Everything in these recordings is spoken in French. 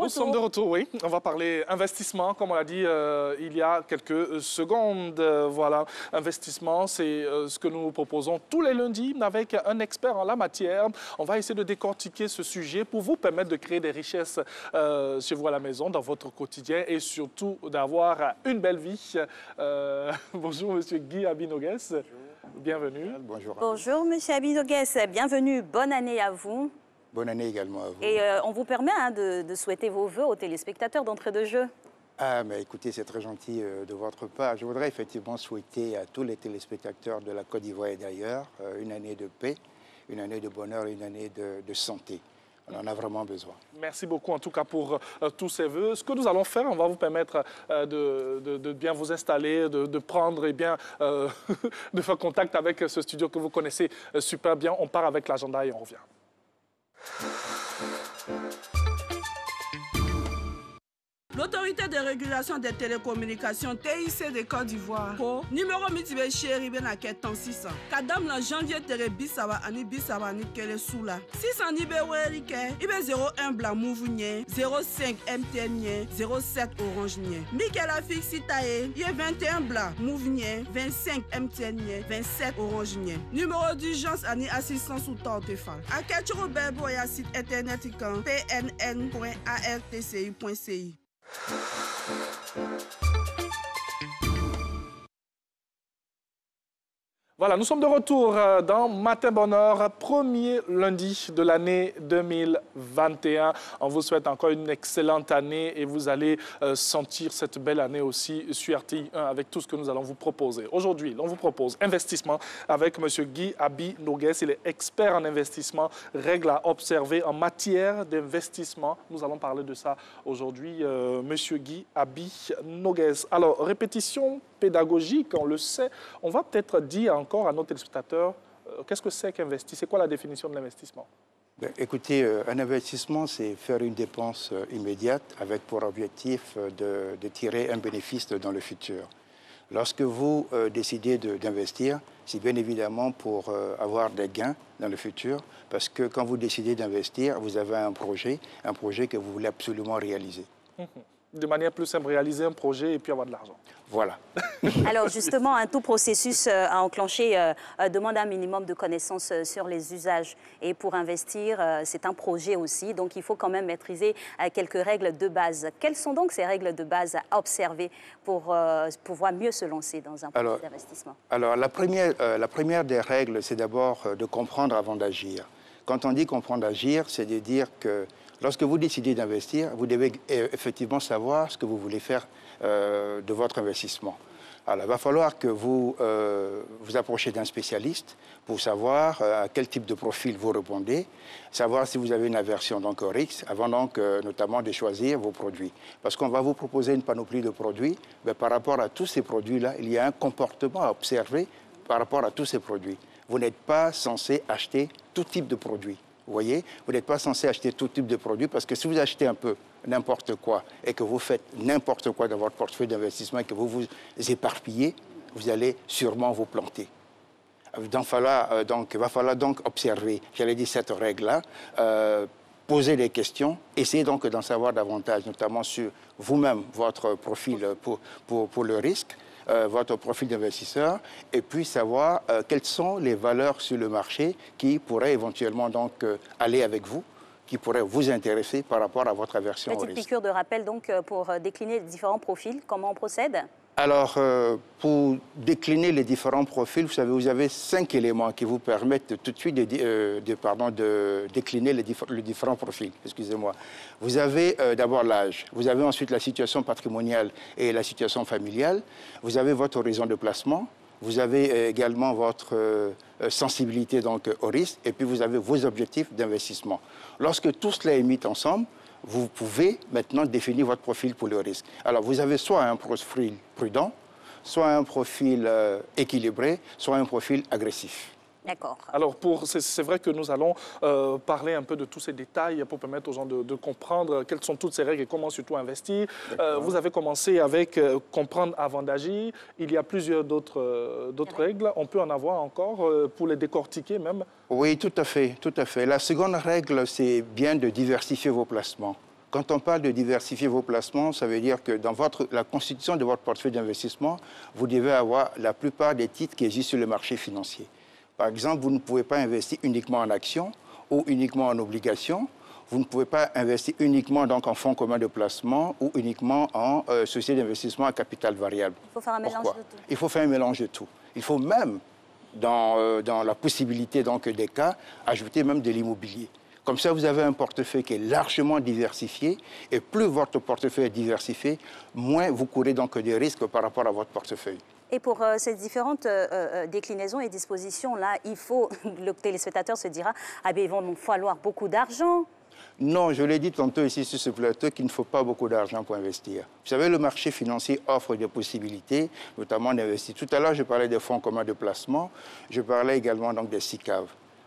Nous sommes de retour, oui. On va parler investissement, comme on l'a dit il y a quelques secondes. Voilà, investissement, c'est ce que nous proposons tous les lundis avec un expert en la matière. On va essayer de décortiquer ce sujet pour vous permettre de créer des richesses chez vous à la maison, dans votre quotidien et surtout d'avoir une belle vie. Bonjour, Monsieur Guy Abinogues. Bienvenue. Bonjour. Bonjour, Monsieur Abinogues. Bienvenue. Bonne année à vous. Bonne année également à vous. Et on vous permet de souhaiter vos vœux aux téléspectateurs d'entrée de jeu. Ah, mais écoutez, c'est très gentil de votre part. Je voudrais effectivement souhaiter à tous les téléspectateurs de la Côte d'Ivoire et d'ailleurs une année de paix, une année de bonheur, une année de santé. On en a vraiment besoin. Merci beaucoup en tout cas pour tous ces vœux. Ce que nous allons faire, on va vous permettre de bien vous installer, de prendre et bien de faire contact avec ce studio que vous connaissez super bien. On part avec l'agenda et on revient. L'autorité de régulation des télécommunications TIC de Côte d'Ivoire numéro mitibé chéri ben à 600 kadam la janvier tere bisaba ani kele soula 600 nibe werike ibe 01 blanc move 05 MTN 07 orange Mikel a fixé tae ye 21 blanc move 25 MTN 27 orange numéro d'urgence ani assistance ou tortefal a ketchro bebo ya site internet kan pnn.artci.ci. Voilà, nous sommes de retour dans Matin Bonheur, premier lundi de l'année 2021. On vous souhaite encore une excellente année et vous allez sentir cette belle année aussi sur RTI1 avec tout ce que nous allons vous proposer. Aujourd'hui, on vous propose investissement avec M. Guy Abinogues. Il est expert en investissement, règles à observer en matière d'investissement. Nous allons parler de ça aujourd'hui, M. Guy Abinogues. Alors, répétition pédagogique, on le sait. On va peut-être dire encore à nos téléspectateurs qu'est-ce que c'est qu'investir, c'est quoi la définition de l'investissement? Écoutez, un investissement, c'est faire une dépense immédiate avec pour objectif de tirer un bénéfice dans le futur. Lorsque vous décidez d'investir, c'est bien évidemment pour avoir des gains dans le futur, parce que quand vous décidez d'investir, vous avez un projet que vous voulez absolument réaliser. De manière plus simple, réaliser un projet et puis avoir de l'argent. Voilà. Alors justement, tout processus à enclencher demande un minimum de connaissances sur les usages. Et pour investir, c'est un projet aussi, donc il faut quand même maîtriser quelques règles de base. Quelles sont donc ces règles de base à observer pour pouvoir mieux se lancer dans un projet d'investissement? Alors la première des règles, c'est d'abord de comprendre avant d'agir. Quand on dit comprendre agir, c'est de dire que lorsque vous décidez d'investir, vous devez effectivement savoir ce que vous voulez faire de votre investissement. Alors, il va falloir que vous vous approchiez d'un spécialiste pour savoir à quel type de profil vous répondez, savoir si vous avez une aversion donc, au risque, avant donc notamment de choisir vos produits. Parce qu'on va vous proposer une panoplie de produits, mais par rapport à tous ces produits-là, il y a un comportement à observer par rapport à tous ces produits. Vous n'êtes pas censé acheter tout type de produit. Vous voyez, vous n'êtes pas censé acheter tout type de produit parce que si vous achetez un peu n'importe quoi et que vous faites n'importe quoi dans votre portefeuille d'investissement et que vous vous éparpillez, vous allez sûrement vous planter. Il va falloir donc observer, j'allais dire cette règle-là, poser des questions, essayer donc d'en savoir davantage, notamment sur vous-même, votre profil pour le risque, votre profil d'investisseur, et puis savoir quelles sont les valeurs sur le marché qui pourraient éventuellement donc aller avec vous, qui pourraient vous intéresser par rapport à votre aversion au risque. Petite piqûre de rappel donc pour décliner les différents profils, comment on procède? Alors, pour décliner les différents profils, vous savez, vous avez 5 éléments qui vous permettent tout de suite de décliner les différents profils. Excusez-moi. Vous avez d'abord l'âge, vous avez ensuite la situation patrimoniale et la situation familiale, vous avez votre horizon de placement, vous avez également votre sensibilité donc, au risque, et puis vous avez vos objectifs d'investissement. Lorsque tout cela est mis ensemble, vous pouvez maintenant définir votre profil pour le risque. Alors, vous avez soit un profil prudent, soit un profil équilibré, soit un profil agressif. D'accord. Alors, c'est vrai que nous allons parler un peu de tous ces détails pour permettre aux gens de comprendre quelles sont toutes ces règles et comment surtout investir. Vous avez commencé avec comprendre avant d'agir. Il y a plusieurs d'autres règles. On peut en avoir encore pour les décortiquer même. Oui, tout à fait, tout à fait. La seconde règle, c'est bien de diversifier vos placements. Quand on parle de diversifier vos placements, ça veut dire que dans la constitution de votre portefeuille d'investissement, vous devez avoir la plupart des titres qui existent sur le marché financier. Par exemple, vous ne pouvez pas investir uniquement en actions ou uniquement en obligations. Vous ne pouvez pas investir uniquement donc, en fonds communs de placement ou uniquement en société d'investissement à capital variable. Il faut faire un mélange de tout. Il faut faire un mélange de tout. Il faut même, dans la possibilité donc, des cas, ajouter même de l'immobilier. Comme ça, vous avez un portefeuille qui est largement diversifié. Et plus votre portefeuille est diversifié, moins vous courez donc des risques par rapport à votre portefeuille. Et pour ces différentes déclinaisons et dispositions-là, le téléspectateur se dira, ah bien, il va nous falloir beaucoup d'argent. Non, je l'ai dit tantôt ici sur ce plateau qu'il ne faut pas beaucoup d'argent pour investir. Vous savez, le marché financier offre des possibilités, notamment d'investir. Tout à l'heure, je parlais des fonds communs de placement. Je parlais également donc des SICAV.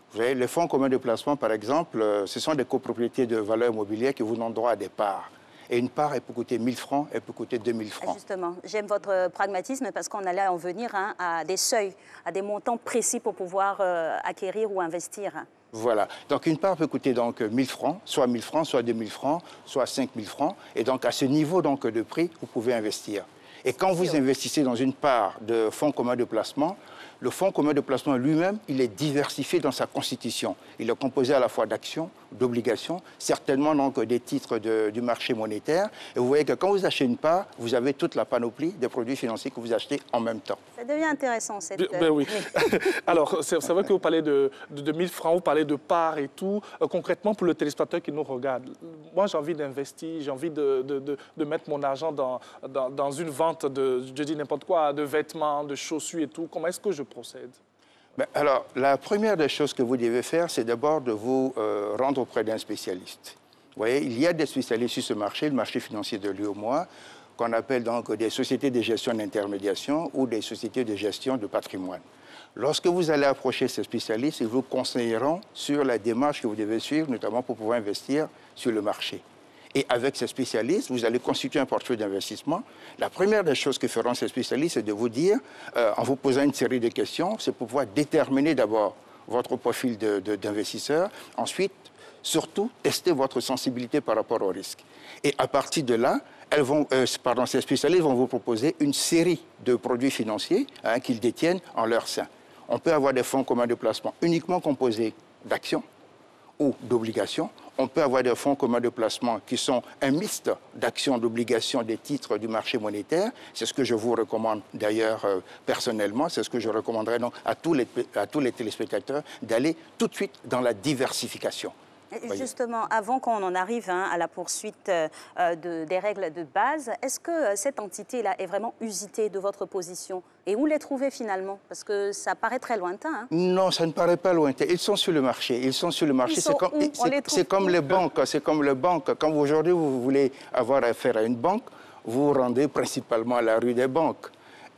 Vous voyez, les fonds communs de placement, par exemple, ce sont des copropriétés de valeurs immobilières qui vous donnent droit à des parts. Et une part, elle peut coûter 1 000 francs, elle peut coûter 2 000 francs. Justement, j'aime votre pragmatisme parce qu'on allait en venir à des seuils, à des montants précis pour pouvoir acquérir ou investir. Voilà. Donc, une part peut coûter donc 1 000 francs, soit 1 000 francs, soit 2 000 francs, soit 5 000 francs. Et donc, à ce niveau donc, de prix, vous pouvez investir. Et quand vous investissez dans une part de fonds communs de placement, le fonds commun de placement lui-même, il est diversifié dans sa constitution. Il est composé à la fois d'actions, d'obligations, certainement donc des titres du marché monétaire. Et vous voyez que quand vous achetez une part, vous avez toute la panoplie des produits financiers que vous achetez en même temps. Ça devient intéressant, cette... Ben oui. Alors, c'est vrai que vous parlez de 1 000 francs, vous parlez de parts et tout. Concrètement, pour le téléspectateur qui nous regarde, moi, j'ai envie d'investir, j'ai envie de mettre mon argent dans une vente de, je dis n'importe quoi, de vêtements, de chaussures et tout. Comment est-ce que je procède? Alors, la première des choses que vous devez faire, c'est d'abord de vous rendre auprès d'un spécialiste. Vous voyez, il y a des spécialistes sur ce marché, le marché financier de l'UEMOA, qu'on appelle donc des sociétés de gestion d'intermédiation ou des sociétés de gestion de patrimoine. Lorsque vous allez approcher ces spécialistes, ils vous conseilleront sur la démarche que vous devez suivre, notamment pour pouvoir investir sur le marché. Et avec ces spécialistes, vous allez constituer un portefeuille d'investissement. La première des choses que feront ces spécialistes, c'est de vous dire, en vous posant une série de questions, c'est pour pouvoir déterminer d'abord votre profil d'investisseur. Ensuite, surtout, tester votre sensibilité par rapport au risque. Et à partir de là, ces spécialistes vont vous proposer une série de produits financiers qu'ils détiennent en leur sein. On peut avoir des fonds communs de placement uniquement composés d'actions ou d'obligations. On peut avoir des fonds communs de placement qui sont un mixte d'actions, d'obligations, des titres du marché monétaire. C'est ce que je vous recommande d'ailleurs personnellement. C'est ce que je recommanderais donc à tous les téléspectateurs d'aller tout de suite dans la diversification. Justement, avant qu'on en arrive à la poursuite des règles de base, est-ce que cette entité-là est vraiment usitée de votre position? Et où les trouver finalement? Parce que ça paraît très lointain. Hein? Non, ça ne paraît pas lointain. Ils sont sur le marché. Ils sont sur le marché. C'est comme les banques. C'est comme les banques. Quand aujourd'hui vous voulez avoir affaire à une banque, vous vous rendez principalement à la rue des banques.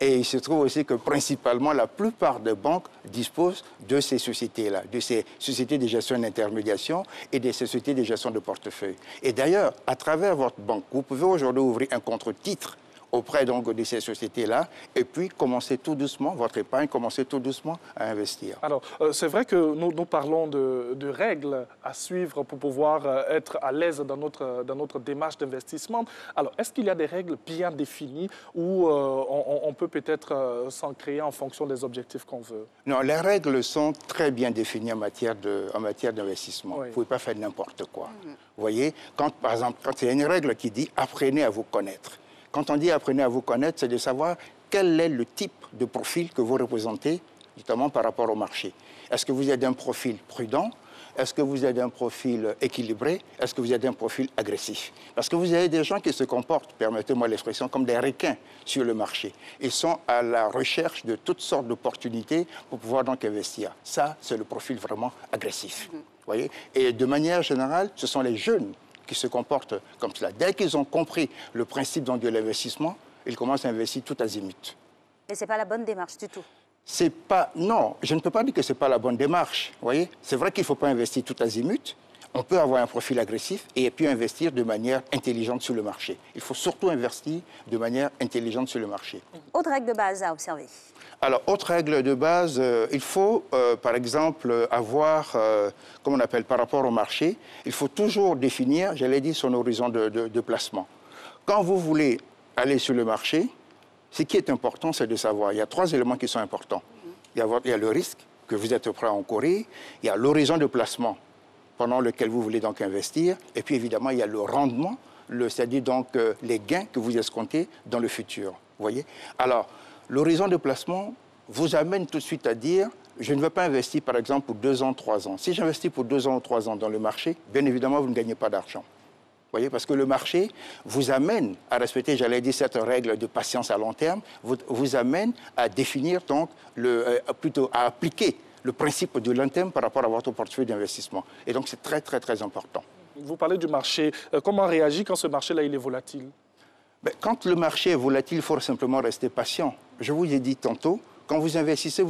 Et il se trouve aussi que principalement, la plupart des banques disposent de ces sociétés-là, de ces sociétés de gestion d'intermédiation et de ces sociétés de gestion de portefeuille. Et d'ailleurs, à travers votre banque, vous pouvez aujourd'hui ouvrir un contre-titre auprès donc de ces sociétés-là, et puis commencer tout doucement, votre épargne, commencer tout doucement à investir. Alors, c'est vrai que nous parlons de règles à suivre pour pouvoir être à l'aise dans notre démarche d'investissement. Alors, est-ce qu'il y a des règles bien définies où on peut peut-être s'en créer en fonction des objectifs qu'on veut? Non, les règles sont très bien définies en matière d'investissement. Oui. Vous ne pouvez pas faire n'importe quoi. Vous voyez, par exemple, quand il y a une règle qui dit « apprenez à vous connaître », quand on dit « apprenez à vous connaître », c'est de savoir quel est le type de profil que vous représentez, notamment par rapport au marché. Est-ce que vous êtes d'un profil prudent? Est-ce que vous êtes d'un profil équilibré? Est-ce que vous êtes d'un profil agressif? Parce que vous avez des gens qui se comportent, permettez-moi l'expression, comme des requins sur le marché. Ils sont à la recherche de toutes sortes d'opportunités pour pouvoir donc investir. Ça, c'est le profil vraiment agressif. Voyez? Et de manière générale, ce sont les jeunes qui se comportent comme cela. Dès qu'ils ont compris le principe donc, de l'investissement, ils commencent à investir tout azimut. Mais ce n'est pas la bonne démarche du tout. Non, je ne peux pas dire que ce n'est pas la bonne démarche. Voyez, c'est vrai qu'il ne faut pas investir tout azimut. On peut avoir un profil agressif et puis investir de manière intelligente sur le marché. Il faut surtout investir de manière intelligente sur le marché. Autre règle de base à observer. Alors, autre règle de base, il faut, par exemple, avoir, comme on appelle, par rapport au marché, il faut toujours définir, j'allais dire, son horizon de placement. Quand vous voulez aller sur le marché, ce qui est important, c'est de savoir, il y a 3 éléments qui sont importants. Il y a le risque que vous êtes prêt à encourir, il y a l'horizon de placement pendant lequel vous voulez donc investir, et puis évidemment, il y a le rendement, c'est-à-dire donc les gains que vous escomptez dans le futur. Vous voyez? Alors, l'horizon de placement vous amène tout de suite à dire je ne veux pas investir, par exemple, pour 2 ans, 3 ans. Si j'investis pour 2 ans ou 3 ans dans le marché, bien évidemment, vous ne gagnez pas d'argent. Vous voyez, parce que le marché vous amène à respecter, j'allais dire, cette règle de patience à long terme, vous amène à définir, donc, plutôt à appliquer le principe du long terme par rapport à votre portefeuille d'investissement. Et donc, c'est très, très, très important. Vous parlez du marché. Comment on réagit quand ce marché-là, il est volatile? Quand le marché est volatile, il faut simplement rester patient. Je vous ai dit tantôt, quand vous investissez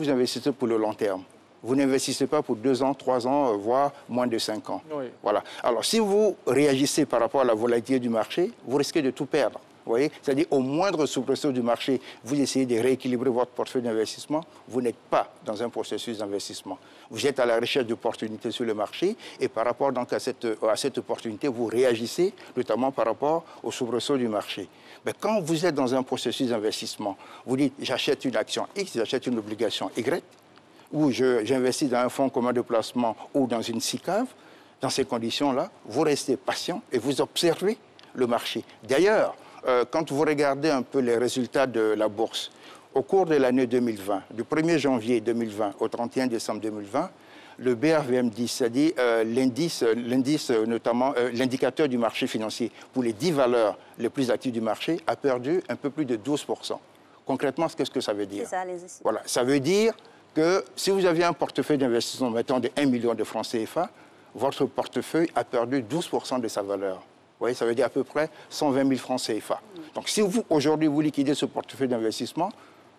pour le long terme. Vous n'investissez pas pour 2 ans, 3 ans, voire moins de 5 ans. Oui. Voilà. Alors, si vous réagissez par rapport à la volatilité du marché, vous risquez de tout perdre. Vous voyez? C'est-à-dire, au moindre soubresaut du marché, vous essayez de rééquilibrer votre portefeuille d'investissement, vous n'êtes pas dans un processus d'investissement. Vous êtes à la recherche d'opportunités sur le marché et par rapport donc, à cette opportunité, vous réagissez, notamment par rapport au soubresaut du marché. Mais quand vous êtes dans un processus d'investissement, vous dites j'achète une action X, j'achète une obligation Y, ou j'investis dans un fonds commun de placement ou dans une SICAV, dans ces conditions-là, vous restez patient et vous observez le marché. D'ailleurs, quand vous regardez un peu les résultats de la bourse, au cours de l'année 2020, du 1er janvier 2020 au 31 décembre 2020, le BRVM10, c'est-à-dire l'indice, notamment l'indicateur du marché financier pour les 10 valeurs les plus actives du marché, a perdu un peu plus de 12%. Concrètement, qu'est-ce que ça veut dire? Voilà, ça veut dire que si vous aviez un portefeuille d'investissement, mettons de 1 million de francs CFA, votre portefeuille a perdu 12% de sa valeur. Vous voyez, ça veut dire à peu près 120 000 francs CFA. Donc si vous, aujourd'hui, vous liquidez ce portefeuille d'investissement,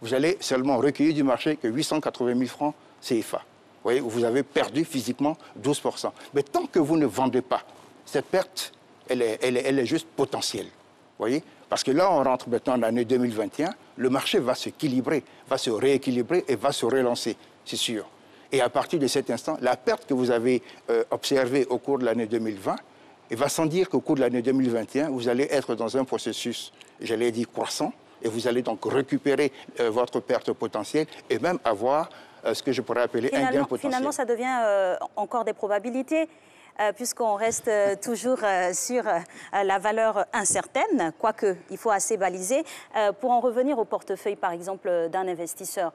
vous allez seulement recueillir du marché que 880 000 francs CFA. Vous voyez, vous avez perdu physiquement 12%. Mais tant que vous ne vendez pas, cette perte, elle est juste potentielle. Vous voyez? Parce que là, on rentre maintenant dans l'année 2021, le marché va s'équilibrer, va se rééquilibrer et va se relancer, c'est sûr. Et à partir de cet instant, la perte que vous avez observée au cours de l'année 2020, il va sans dire qu'au cours de l'année 2021, vous allez être dans un processus, j'allais dire, croissant, et vous allez donc récupérer votre perte potentielle et même avoir ce que je pourrais appeler un gain potentiel. Finalement, ça devient encore des probabilités. Puisqu'on reste toujours sur la valeur incertaine, quoique il faut assez baliser. Pour en revenir au portefeuille, par exemple, d'un investisseur,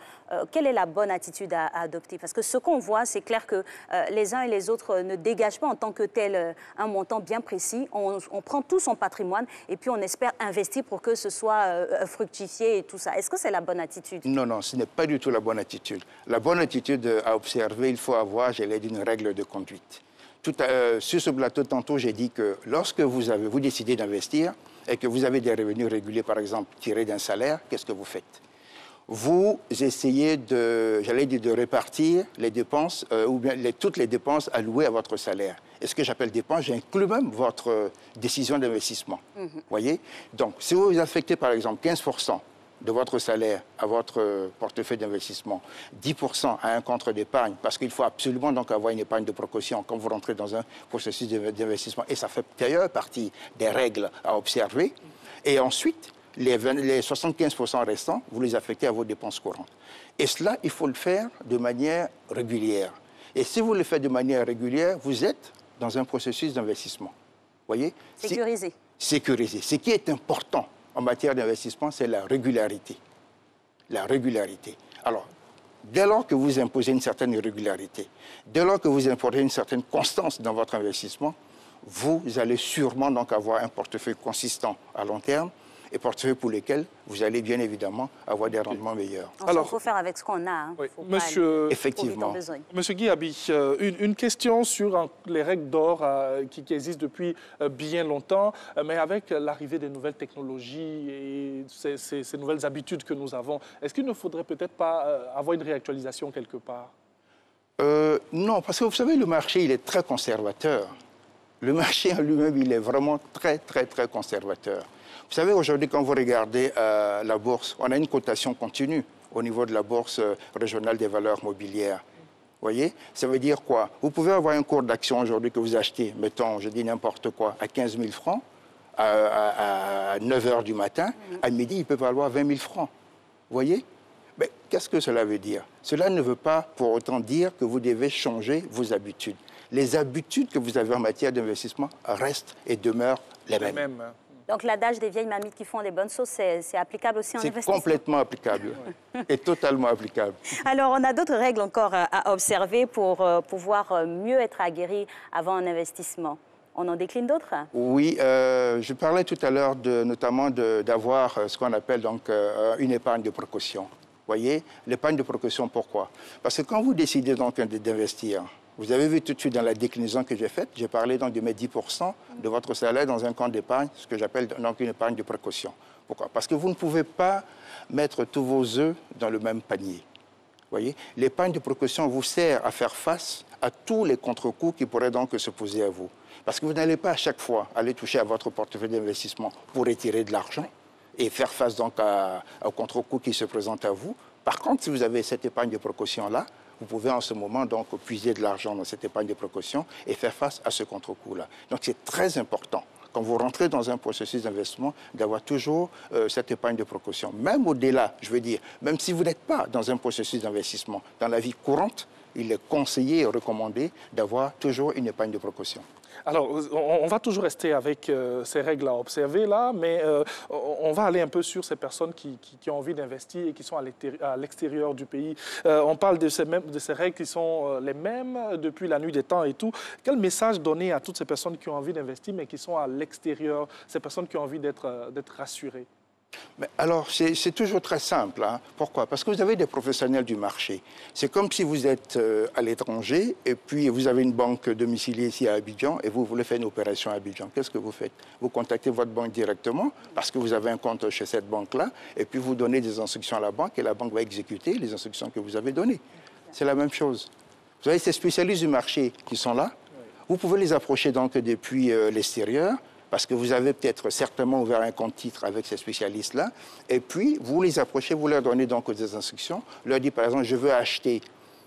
quelle est la bonne attitude à adopter? Parce que ce qu'on voit, c'est clair que les uns et les autres ne dégagent pas en tant que tel un montant bien précis. On prend tout son patrimoine et puis on espère investir pour que ce soit fructifié et tout ça. Est-ce que c'est la bonne attitude? Non, non, ce n'est pas du tout la bonne attitude. La bonne attitude à observer, il faut avoir, j'allais dire, une règle de conduite. Sur ce plateau, tantôt, j'ai dit que lorsque vous décidez d'investir et que vous avez des revenus réguliers, par exemple, tirés d'un salaire, qu'est-ce que vous faites? Vous essayez de répartir les dépenses ou bien toutes les dépenses allouées à votre salaire. Et ce que j'appelle dépenses, j'inclus même votre décision d'investissement. Voyez? Donc, si vous affectez, par exemple, 15% de votre salaire à votre portefeuille d'investissement, 10% à un compte d'épargne, parce qu'il faut absolument donc avoir une épargne de précaution quand vous rentrez dans un processus d'investissement. Et ça fait d'ailleurs partie des règles à observer. Et ensuite, les 75% restants, vous les affectez à vos dépenses courantes. Et cela, il faut le faire de manière régulière. Et si vous le faites de manière régulière, vous êtes dans un processus d'investissement. Voyez? Sécurisé. Sécurisé. Ce qui est important en matière d'investissement, c'est la régularité. La régularité. Alors, dès lors que vous imposez une certaine régularité, dès lors que vous imposez une certaine constance dans votre investissement, vous allez sûrement donc avoir un portefeuille consistant à long terme et portefeuille pour lesquels vous allez bien évidemment avoir des rendements meilleurs. Alors, il faut faire avec ce qu'on a. Hein. Oui, monsieur, effectivement. Monsieur Guy Abi, une question sur les règles d'or qui existent depuis bien longtemps, mais avec l'arrivée des nouvelles technologies et ces nouvelles habitudes que nous avons, est-ce qu'il ne faudrait peut-être pas avoir une réactualisation quelque part? Non, parce que vous savez, le marché, il est très conservateur. Le marché en lui-même, il est vraiment très, très, très conservateur. Vous savez, aujourd'hui, quand vous regardez la bourse, on a une cotation continue au niveau de la bourse régionale des valeurs mobilières. Vous voyez? Ça veut dire quoi? Vous pouvez avoir un cours d'action aujourd'hui que vous achetez, mettons, je dis n'importe quoi, à 15 000 francs, à 9 h du matin, à midi, il peut valoir 20 000 francs. Vous voyez? Mais qu'est-ce que cela veut dire? Cela ne veut pas pour autant dire que vous devez changer vos habitudes. Les habitudes que vous avez en matière d'investissement restent et demeurent les mêmes. Donc l'adage des vieilles mamies qui font des bonnes sauces, c'est applicable aussi en investissement? C'est complètement applicable et totalement applicable. Alors on a d'autres règles encore à observer pour pouvoir mieux être aguerri avant un investissement. On en décline d'autres? Oui, je parlais tout à l'heure notamment d'avoir ce qu'on appelle donc une épargne de précaution. Vous voyez, l'épargne de précaution, pourquoi? Parce que quand vous décidez donc d'investir, vous avez vu tout de suite dans la déclinaison que j'ai faite, j'ai parlé donc de mettre 10% de votre salaire dans un compte d'épargne, ce que j'appelle donc une épargne de précaution. Pourquoi? Parce que vous ne pouvez pas mettre tous vos œufs dans le même panier. Vous voyez, l'épargne de précaution vous sert à faire face à tous les contre-coups qui pourraient donc se poser à vous. Parce que vous n'allez pas à chaque fois aller toucher à votre portefeuille d'investissement pour retirer de l'argent et faire face donc au contre-coup qui se présente à vous. Par contre, si vous avez cette épargne de précaution-là, vous pouvez en ce moment donc puiser de l'argent dans cette épargne de précaution et faire face à ce contre-coup-là. Donc c'est très important, quand vous rentrez dans un processus d'investissement, d'avoir toujours cette épargne de précaution. Même au-delà, je veux dire, même si vous n'êtes pas dans un processus d'investissement, dans la vie courante, il est conseillé et recommandé d'avoir toujours une épargne de précaution. Alors, on va toujours rester avec ces règles à observer là, mais on va aller un peu sur ces personnes qui ont envie d'investir et qui sont à l'extérieur du pays. On parle de ces règles qui sont les mêmes depuis la nuit des temps et tout. Quel message donner à toutes ces personnes qui ont envie d'investir mais qui sont à l'extérieur, ces personnes qui ont envie d'être rassurées? Mais alors, c'est toujours très simple. Hein. Pourquoi? Parce que vous avez des professionnels du marché. C'est comme si vous êtes à l'étranger et puis vous avez une banque domiciliée ici à Abidjan et vous voulez faire une opération à Abidjan. Qu'est-ce que vous faites? Vous contactez votre banque directement parce que vous avez un compte chez cette banque-là et puis vous donnez des instructions à la banque et la banque va exécuter les instructions que vous avez données. C'est la même chose. Vous avez ces spécialistes du marché qui sont là. Vous pouvez les approcher donc depuis l'extérieur. Parce que vous avez peut-être certainement ouvert un compte titre avec ces spécialistes-là. Et puis, vous les approchez, vous leur donnez donc des instructions. Vous leur dites, par exemple, je veux acheter,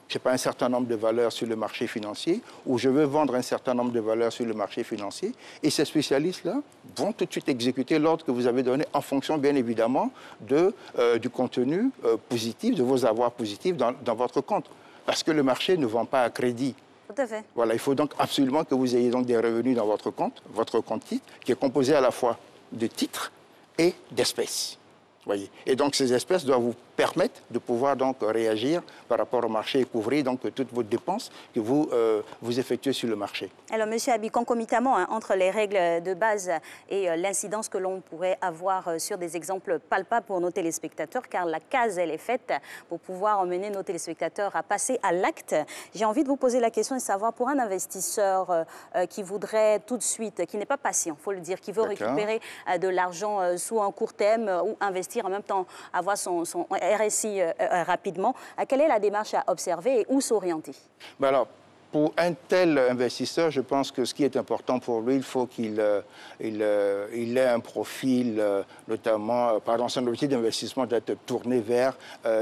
je sais pas, un certain nombre de valeurs sur le marché financier ou je veux vendre un certain nombre de valeurs sur le marché financier. Et ces spécialistes-là vont tout de suite exécuter l'ordre que vous avez donné en fonction, bien évidemment, du contenu positif, de vos avoirs positifs dans votre compte. Parce que le marché ne vend pas à crédit. Tout à fait. Voilà, il faut donc absolument que vous ayez donc des revenus dans votre compte titre, qui est composé à la fois de titres et d'espèces. Voyez. Et donc ces espèces doivent vous permettre de pouvoir donc réagir par rapport au marché et couvrir donc toutes vos dépenses que vous effectuez sur le marché. Alors, M. Abi, concomitamment entre les règles de base et l'incidence que l'on pourrait avoir sur des exemples palpables pour nos téléspectateurs, car la case, elle est faite pour pouvoir emmener nos téléspectateurs à passer à l'acte. J'ai envie de vous poser la question de savoir, pour un investisseur qui voudrait tout de suite, qui n'est pas patient, il faut le dire, qui veut récupérer de l'argent sous un court terme ou investir en même temps, avoir son RSI rapidement, quelle est la démarche à observer et où s'orienter? Ben alors, pour un tel investisseur, je pense que ce qui est important pour lui, il faut qu'il ait un profil, notamment, pardon, son objectif d'investissement doit être tourné vers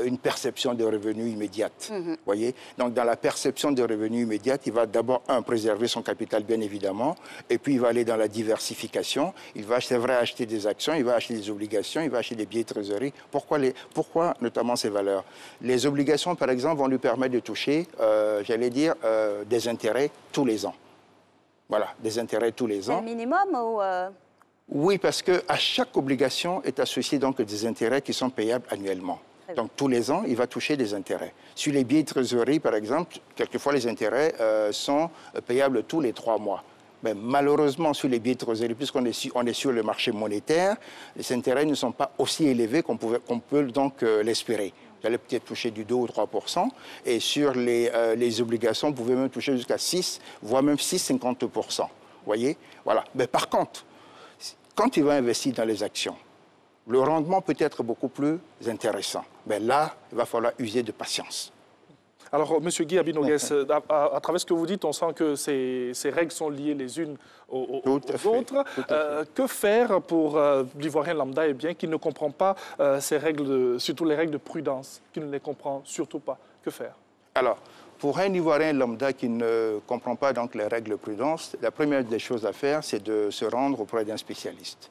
une perception de revenus immédiate. Voyez. Donc, dans la perception de revenus immédiate, il va d'abord, préserver son capital, bien évidemment, et puis il va aller dans la diversification. Il va, c'est vrai, acheter des actions, il va acheter des obligations, il va acheter des billets de trésorerie. Pourquoi notamment ces valeurs? Les obligations, par exemple, vont lui permettre de toucher, j'allais dire, des intérêts tous les ans. Voilà, des intérêts tous les ans. C'est le minimum ou Oui, parce qu'à chaque obligation est associé donc des intérêts qui sont payables annuellement. Donc tous les ans, il va toucher des intérêts. Sur les billets de trésorerie, par exemple, quelquefois les intérêts sont payables tous les 3 mois. Mais malheureusement, sur les billets de trésorerie, puisqu'on est sur le marché monétaire, les intérêts ne sont pas aussi élevés qu'on peut donc l'espérer. Vous allez peut-être toucher du 2 ou 3%. Et sur les obligations, vous pouvez même toucher jusqu'à 6, voire même 6,50%. Vous voyez? Voilà. Mais par contre, quand il va investir dans les actions, le rendement peut être beaucoup plus intéressant. Mais là, il va falloir user de patience. Alors, M. Guy Abinogues, à travers ce que vous dites, on sent que ces règles sont liées les unes aux autres. Que faire pour l'Ivoirien lambda qui ne comprend pas ces règles, surtout les règles de prudence, qui ne les comprend surtout pas? Que faire? Alors, pour un Ivoirien lambda qui ne comprend pas donc les règles de prudence, la première des choses à faire, c'est de se rendre auprès d'un spécialiste,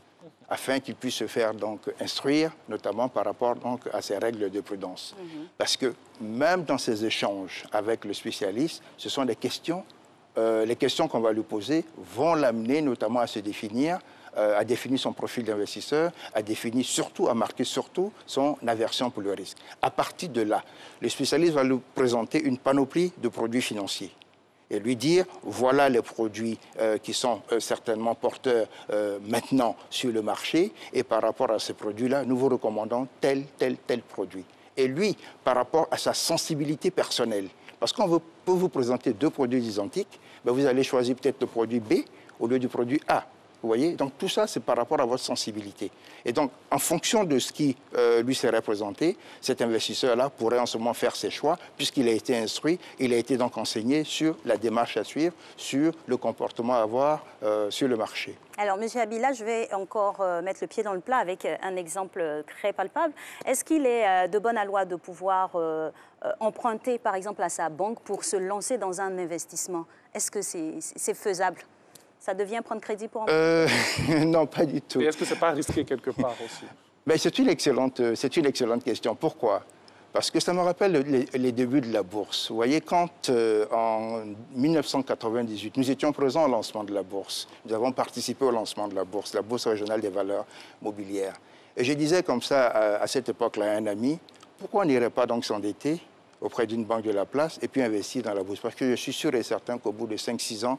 afin qu'il puisse se faire donc instruire, notamment par rapport donc à ces règles de prudence. Parce que même dans ces échanges avec le spécialiste, ce sont des questions, les questions qu'on va lui poser vont l'amener notamment à se définir, à définir son profil d'investisseur, à définir surtout, à marquer surtout son aversion pour le risque. À partir de là, le spécialiste va lui présenter une panoplie de produits financiers et lui dire, voilà les produits qui sont certainement porteurs maintenant sur le marché, et par rapport à ces produits-là, nous vous recommandons tel produit. Et lui, par rapport à sa sensibilité personnelle, parce qu'on peut vous présenter deux produits identiques, ben vous allez choisir peut-être le produit B au lieu du produit A. Vous voyez? Donc tout ça, c'est par rapport à votre sensibilité. Et donc, en fonction de ce qui lui serait présenté, cet investisseur-là pourrait en ce moment faire ses choix, puisqu'il a été instruit, il a été donc enseigné sur la démarche à suivre, sur le comportement à avoir sur le marché. Alors, M. Abila, je vais encore mettre le pied dans le plat avec un exemple très palpable. Est-ce qu'il est de bonne loi de pouvoir emprunter, par exemple, à sa banque pour se lancer dans un investissement? Est-ce que c'est faisable? Ça devient prendre crédit pour Non, pas du tout. Et est-ce que ce n'est pas risqué quelque part aussi? Ben, c'est une excellente question. Pourquoi? Parce que ça me rappelle les débuts de la bourse. Vous voyez, quand en 1998, nous étions présents au lancement de la bourse. Nous avons participé au lancement de la bourse régionale des valeurs mobilières. Et je disais comme ça à cette époque-là à un ami, pourquoi on n'irait pas donc s'endetter auprès d'une banque de la place et puis investir dans la bourse? Parce que je suis sûr et certain qu'au bout de 5-6 ans,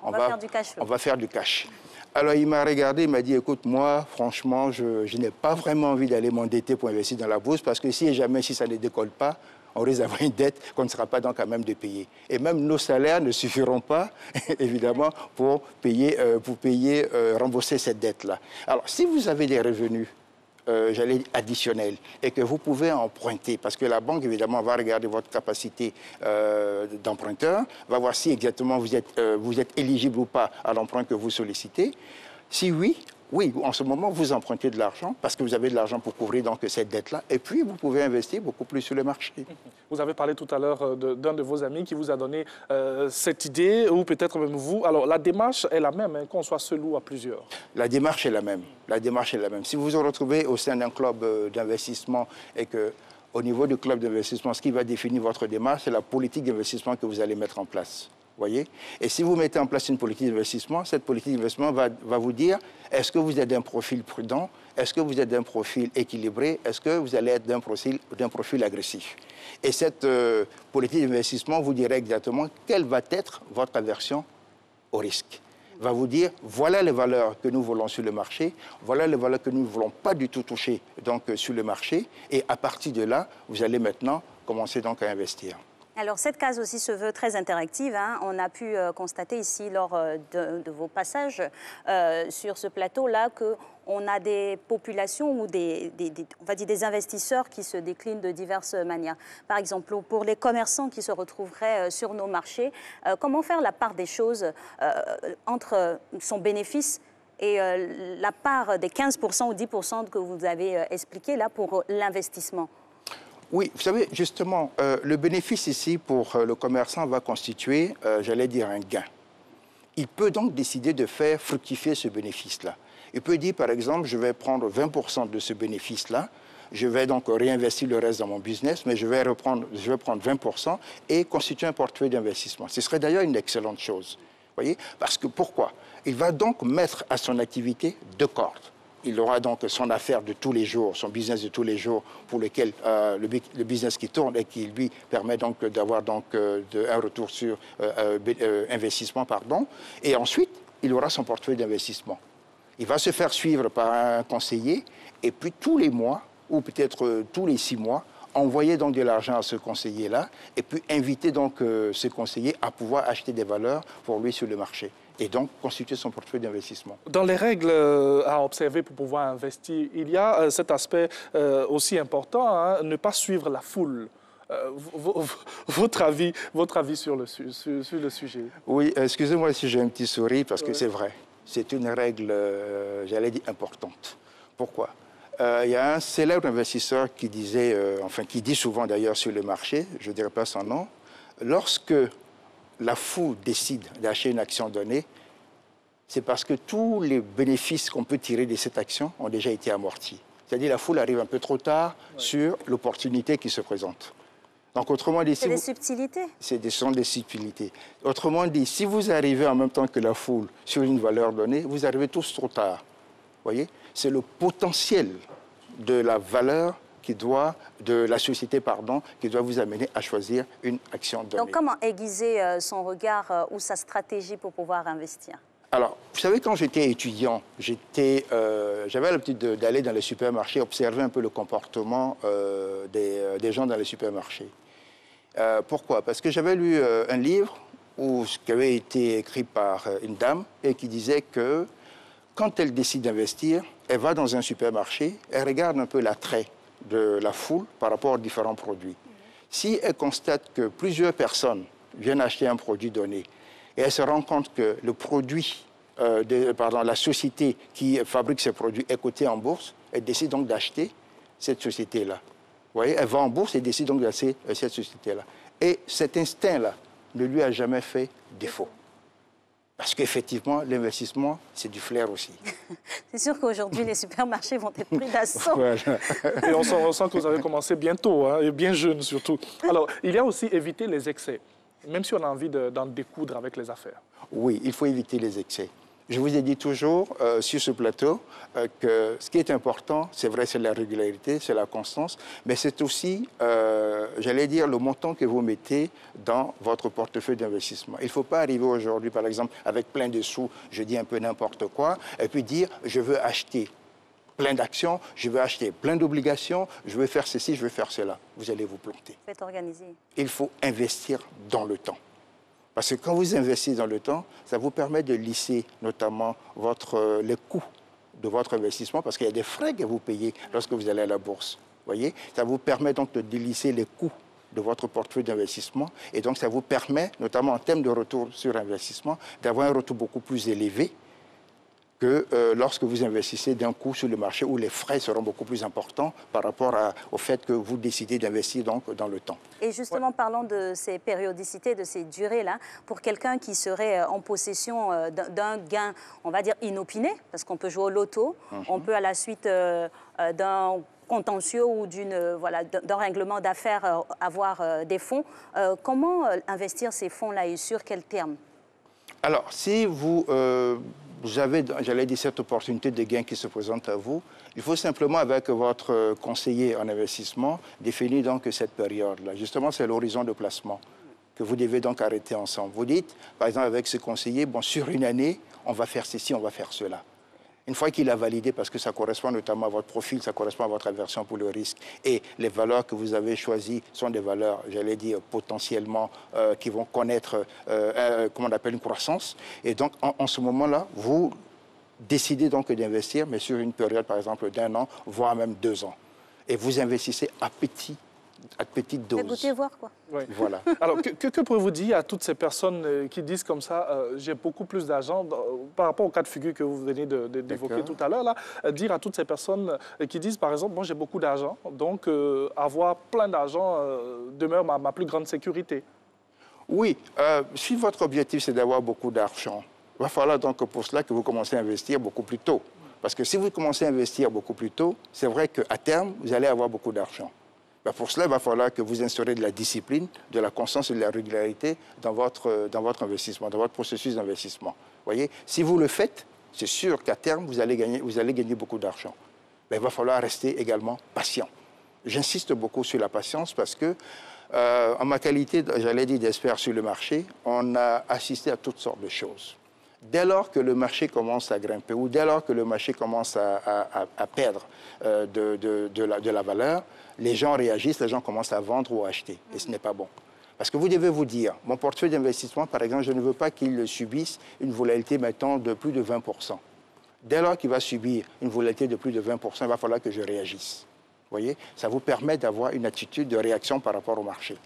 on va faire du cash. Alors, il m'a regardé, il m'a dit, écoute, moi, franchement, je n'ai pas vraiment envie d'aller m'endetter pour investir dans la bourse, parce que si ça ne décolle pas, on risque d'avoir une dette qu'on ne sera pas donc à même de payer. Et même nos salaires ne suffiront pas, évidemment, pour rembourser cette dette-là. Alors, si vous avez des revenus, j'allais dire additionnels, et que vous pouvez emprunter, parce que la banque, évidemment, va regarder votre capacité d'emprunteur, va voir si exactement vous êtes éligible ou pas à l'emprunt que vous sollicitez. Si oui, en ce moment, vous empruntez de l'argent, parce que vous avez de l'argent pour couvrir donc cette dette-là, et puis vous pouvez investir beaucoup plus sur le marché. Vous avez parlé tout à l'heure d'un de vos amis qui vous a donné cette idée, ou peut-être même vous. Alors, la démarche est la même, hein, qu'on soit seul ou à plusieurs. La démarche est la même. La démarche est la même. Si vous vous retrouvez au sein d'un club d'investissement et que, au niveau du club d'investissement, ce qui va définir votre démarche, c'est la politique d'investissement que vous allez mettre en place. Voyez? Et si vous mettez en place une politique d'investissement, cette politique d'investissement va vous dire, est-ce que vous êtes d'un profil prudent? Est-ce que vous êtes d'un profil équilibré? Est-ce que vous allez être d'un profil agressif? Et cette politique d'investissement vous dira exactement quelle va être votre aversion au risque. Va vous dire, voilà les valeurs que nous voulons sur le marché, voilà les valeurs que nous ne voulons pas du tout toucher donc, sur le marché. Et à partir de là, vous allez maintenant commencer donc à investir. Alors, cette case aussi se veut très interactive, hein. On a pu constater ici, lors de vos passages sur ce plateau-là, qu'on a des populations ou on va dire des investisseurs qui se déclinent de diverses manières. Par exemple, pour les commerçants qui se retrouveraient sur nos marchés, comment faire la part des choses entre son bénéfice et la part des 15% ou 10% que vous avez expliqué là pour l'investissement? Oui, vous savez, justement, le bénéfice ici pour le commerçant va constituer, j'allais dire, un gain. Il peut donc décider de faire fructifier ce bénéfice-là. Il peut dire, par exemple, je vais prendre 20% de ce bénéfice-là, je vais donc réinvestir le reste dans mon business, mais je vais prendre 20% et constituer un portefeuille d'investissement. Ce serait d'ailleurs une excellente chose. Voyez? Parce que pourquoi? Il va donc mettre à son activité deux cordes. Il aura donc son affaire de tous les jours, son business de tous les jours, pour lequel le business qui tourne et qui lui permet donc d'avoir donc un retour sur investissement, pardon. Et ensuite, il aura son portefeuille d'investissement. Il va se faire suivre par un conseiller, et puis tous les mois, ou peut-être tous les 6 mois, envoyer donc de l'argent à ce conseiller-là, et puis inviter donc ce conseiller à pouvoir acheter des valeurs pour lui sur le marché. Et donc constituer son portefeuille d'investissement. Dans les règles à observer pour pouvoir investir, il y a cet aspect aussi important, hein, ne pas suivre la foule. Votre avis sur le sujet? Oui, excusez-moi si j'ai un petit sourire, parce que c'est vrai. C'est une règle, j'allais dire, importante. Pourquoi? Il y a un célèbre investisseur qui disait, qui dit souvent d'ailleurs sur le marché, je ne dirai pas son nom, lorsque la foule décide d'acheter une action donnée, c'est parce que tous les bénéfices qu'on peut tirer de cette action ont déjà été amortis. C'est-à-dire la foule arrive un peu trop tard sur l'opportunité qui se présente. Donc, autrement dit, c'est des subtilités. Ce sont des subtilités. Autrement dit, si vous arrivez en même temps que la foule sur une valeur donnée, vous arrivez tous trop tard. Vous voyez? C'est le potentiel de la valeur de la société, qui doit vous amener à choisir une action donnée. Donc, comment aiguiser son regard ou sa stratégie pour pouvoir investir? Alors, vous savez, quand j'étais étudiant, j'avais l'habitude d'aller dans les supermarchés, observer un peu le comportement des gens dans les supermarchés. Pourquoi? Parce que j'avais lu un livre qui avait été écrit par une dame et qui disait que quand elle décide d'investir, elle va dans un supermarché, elle regarde un peu l'attrait de la foule par rapport aux différents produits. Si elle constate que plusieurs personnes viennent acheter un produit donné et elle se rend compte que le produit, la société qui fabrique ces produits est cotée en bourse, elle décide donc d'acheter cette société-là. Vous voyez, elle va en bourse et décide donc d'acheter cette société-là. Et cet instinct-là ne lui a jamais fait défaut. Parce qu'effectivement, l'investissement, c'est du flair aussi. C'est sûr qu'aujourd'hui, les supermarchés vont être pris d'assaut. Voilà. Et on sent que vous avez commencé bientôt, hein, et bien jeune surtout. Alors, il y a aussi éviter les excès, même si on a envie d'en découdre avec les affaires. Oui, il faut éviter les excès. Je vous ai dit toujours sur ce plateau que ce qui est important, c'est vrai, c'est la régularité, c'est la constance, mais c'est aussi, j'allais dire, le montant que vous mettez dans votre portefeuille d'investissement. Il ne faut pas arriver aujourd'hui, par exemple, avec plein de sous, je dis un peu n'importe quoi, et puis dire, je veux acheter plein d'actions, je veux acheter plein d'obligations, je veux faire ceci, je veux faire cela. Vous allez vous planter. Faites organiser. Il faut investir dans le temps. Parce que quand vous investissez dans le temps, ça vous permet de lisser notamment les coûts de votre investissement, parce qu'il y a des frais que vous payez lorsque vous allez à la bourse. Voyez, ça vous permet donc de délisser les coûts de votre portefeuille d'investissement. Et donc, ça vous permet, notamment en termes de retour sur investissement, d'avoir un retour beaucoup plus élevé que lorsque vous investissez d'un coup sur le marché où les frais seront beaucoup plus importants par rapport au fait que vous décidez d'investir donc dans le temps. Et justement, parlons de ces périodicités, de ces durées-là, pour quelqu'un qui serait en possession d'un gain, on va dire inopiné, parce qu'on peut jouer au loto, on peut à la suite d'un contentieux ou d'un règlement d'affaires avoir des fonds. Comment investir ces fonds-là et sur quel terme? Alors, si vous avez, j'allais dire, cette opportunité de gain qui se présente à vous, il faut simplement, avec votre conseiller en investissement, définir donc cette période-là. Justement, c'est l'horizon de placement que vous devez donc arrêter ensemble. Vous dites, par exemple, avec ce conseiller, bon, sur une année, on va faire ceci, on va faire cela. Une fois qu'il a validé, parce que ça correspond notamment à votre profil, ça correspond à votre aversion pour le risque, et les valeurs que vous avez choisies sont des valeurs, j'allais dire, potentiellement, qui vont connaître, comment on appelle, une croissance. Et donc, en ce moment-là, vous décidez donc d'investir, mais sur une période, par exemple, d'1 an, voire même 2 ans. Et vous investissez à petite dose. Goûter, voir, quoi. Oui. Voilà. Alors, que pouvez-vous dire à toutes ces personnes qui disent comme ça, j'ai beaucoup plus d'argent, par rapport au cas de figure que vous venez d'évoquer tout à l'heure, dire à toutes ces personnes qui disent, par exemple, moi j'ai beaucoup d'argent, donc avoir plein d'argent demeure ma plus grande sécurité. Oui, si votre objectif c'est d'avoir beaucoup d'argent, il va falloir donc pour cela que vous commencez à investir beaucoup plus tôt. Parce que si vous commencez à investir beaucoup plus tôt, c'est vrai qu'à terme, vous allez avoir beaucoup d'argent. Pour cela, il va falloir que vous instaurez de la discipline, de la constance et de la régularité dans votre investissement, dans votre processus d'investissement. Voyez, si vous le faites, c'est sûr qu'à terme, vous allez gagner beaucoup d'argent. Mais il va falloir rester également patient. J'insiste beaucoup sur la patience parce que, en ma qualité, j'allais dire, d'expert sur le marché, on a assisté à toutes sortes de choses. Dès lors que le marché commence à grimper ou dès lors que le marché commence à perdre de la valeur, les gens réagissent, les gens commencent à vendre ou à acheter. Et ce n'est pas bon. Parce que vous devez vous dire, mon portefeuille d'investissement, par exemple, je ne veux pas qu'il subisse une volatilité, mettons, de plus de 20%. Dès lors qu'il va subir une volatilité de plus de 20%, il va falloir que je réagisse. voyez, ça vous permet d'avoir une attitude de réaction par rapport au marché.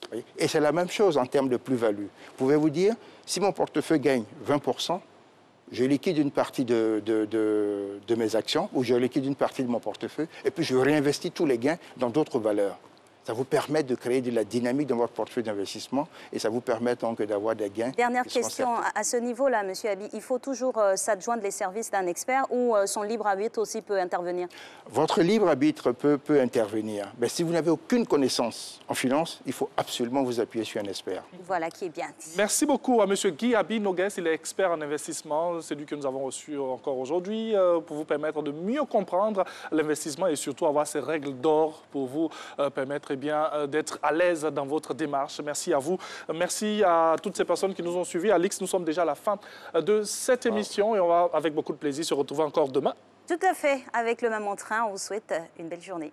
Voyez. Et c'est la même chose en termes de plus-value. Vous pouvez vous dire, si mon portefeuille gagne 20%, je liquide une partie de mes actions ou je liquide une partie de mon portefeuille et puis je réinvestis tous les gains dans d'autres valeurs. Ça vous permet de créer de la dynamique dans votre portefeuille d'investissement et ça vous permet donc d'avoir des gains. Dernière question, à ce niveau-là, M. Abi, il faut toujours s'adjoindre les services d'un expert ou son libre arbitre aussi peut intervenir? Votre libre arbitre peut intervenir. Mais si vous n'avez aucune connaissance en finance, il faut absolument vous appuyer sur un expert. Voilà qui est bien dit. Merci beaucoup à M. Guy Abi Noguès. Il est expert en investissement. C'est lui que nous avons reçu encore aujourd'hui pour vous permettre de mieux comprendre l'investissement et surtout avoir ces règles d'or pour vous permettre d'être à l'aise dans votre démarche. Merci à vous. Merci à toutes ces personnes qui nous ont suivis. Alix, nous sommes déjà à la fin de cette émission et on va avec beaucoup de plaisir se retrouver encore demain. Tout à fait. Avec le même entrain, on vous souhaite une belle journée.